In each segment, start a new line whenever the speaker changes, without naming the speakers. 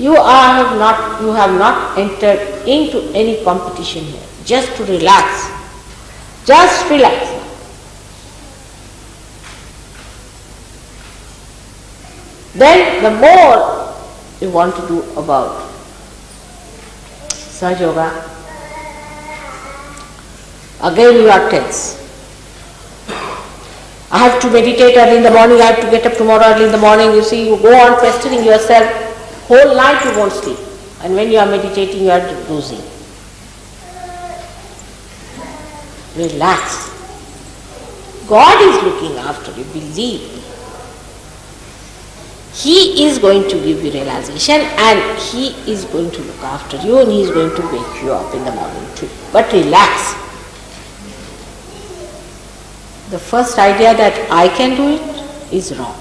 You have not entered into any competition here, just to relax. Just relax. Then the more you want to do about Sahaja Yoga, again you are tense. I have to meditate early in the morning, I have to get up tomorrow early in the morning. You see, you go on pestering yourself, whole night you won't sleep. And when you are meditating, you are dozing. Relax. God is looking after you, believe me. He is going to give you realization and He is going to look after you and He is going to wake you up in the morning too. But relax. The first idea that I can do it is wrong.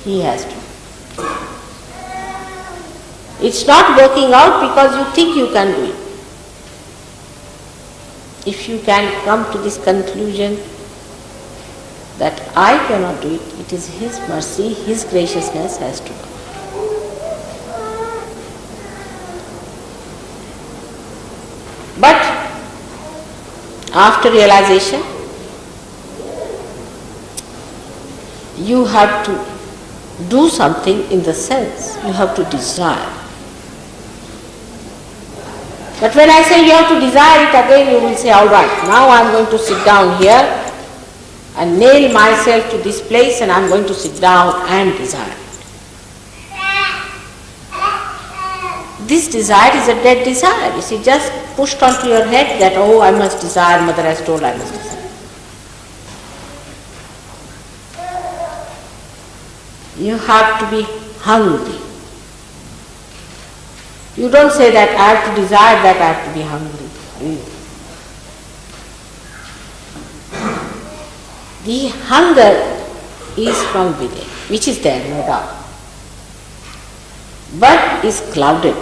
He has to. It's not working out because you think you can do it. If you can come to this conclusion that I cannot do it, it is His mercy, His graciousness has to come. But after realization, you have to do something in the sense, you have to desire. But when I say you have to desire it, again you will say, all right, now I am going to sit down here and nail myself to this place and I am going to sit down and desire it. This desire is a dead desire. You see, just pushed onto your head that, oh, I must desire, Mother has told I must desire. You have to be hungry. You don't say that I have to desire, that I have to be hungry. The hunger is from within, which is there, no doubt, but is clouded.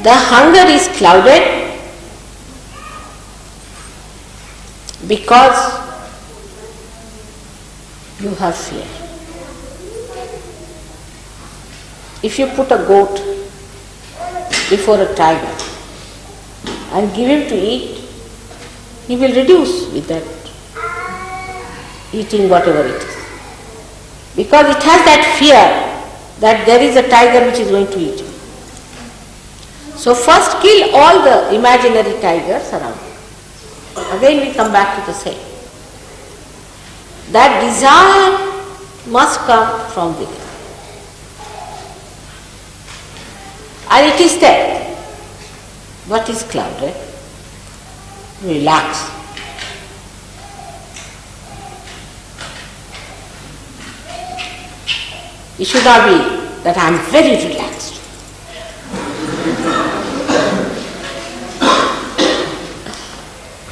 The hunger is clouded because you have fear. If you put a goat before a tiger and give him to eat, he will reduce with that eating whatever it is. Because it has that fear that there is a tiger which is going to eat him. So first kill all the imaginary tigers around you. Again we come back to the same. That desire must come from within. And it is there. What is clouded? Relax. It should not be that I am very relaxed.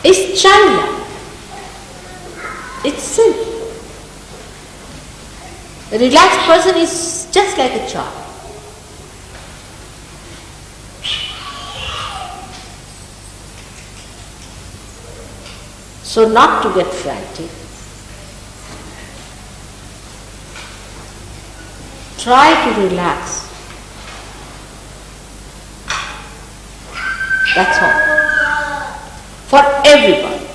It's childlike. It's simple. A relaxed person is just like a child. So not to get frantic. Try to relax. That's all. For everybody.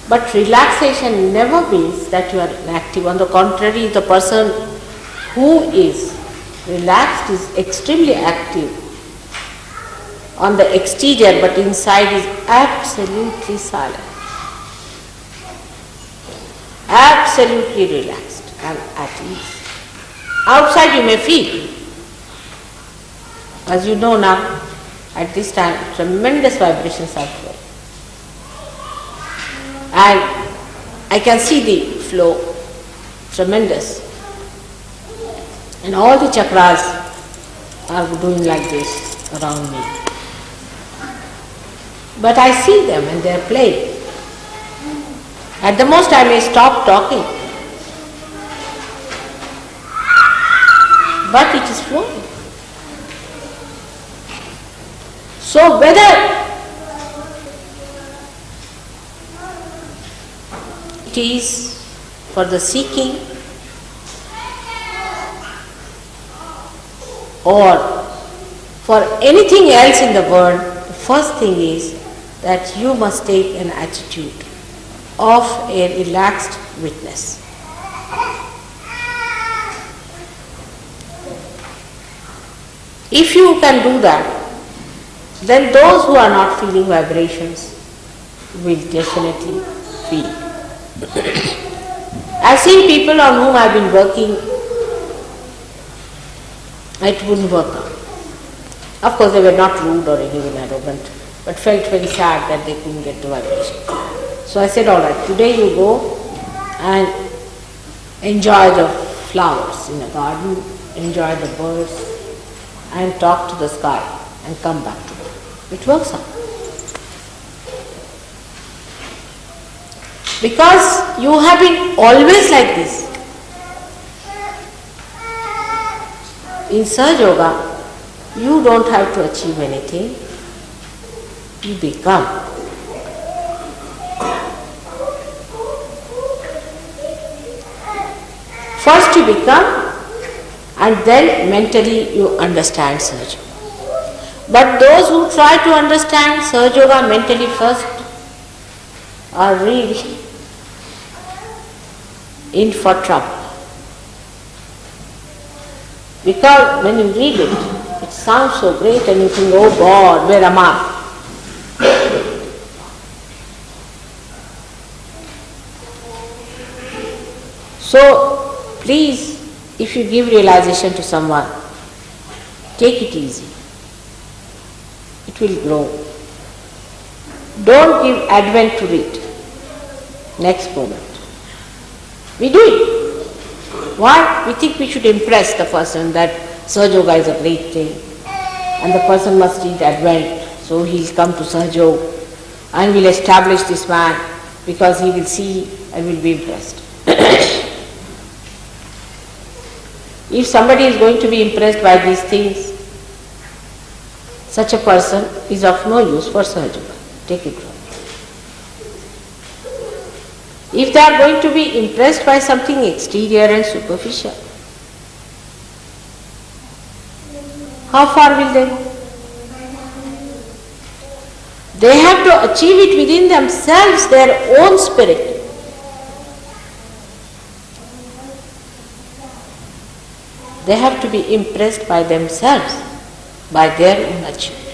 But relaxation never means that you are inactive. On the contrary, the person who is relaxed is extremely active on the exterior, but inside is absolutely silent. Absolutely relaxed and at ease. Outside you may feel, as you know now, at this time, tremendous vibrations are flowing. And I can see the flow, tremendous. And all the chakras are doing like this around me. But I see them and they are playing. At the most I may stop talking. But it is flowing. So whether it is for the seeking or for anything else in the world, the first thing is that you must take an attitude of a relaxed witness. If you can do that, then those who are not feeling vibrations will definitely feel. I've seen people on whom I've been working, it wouldn't work out. Of course, they were not rude or anything arrogant, but felt very sad that they couldn't get the vibration. So I said, all right, today you go and enjoy the flowers in the garden, enjoy the birds, and talk to the sky and come back to it. It works out. Because you have been always like this. In Sahaja Yoga, you don't have to achieve anything. You become. First you become, and then mentally you understand Sahaja Yoga. But those who try to understand Sahaja Yoga mentally first are really in for trouble. Because when you read it, it sounds so great and you think, oh God, where am I? So, please, if you give realization to someone, take it easy. It will grow. Don't give advent to it. Next moment. We do it. Why? We think we should impress the person that Sahaja Yoga is a great thing and the person must read Advent, so he'll come to Sahaja Yoga and we'll establish this man because he will see and will be impressed. If somebody is going to be impressed by these things, such a person is of no use for Sahaja Yoga. Take it from me. If they are going to be impressed by something exterior and superficial, how far will they go? They have to achieve it within themselves, their own spirit. They have to be impressed by themselves, by their own achievement.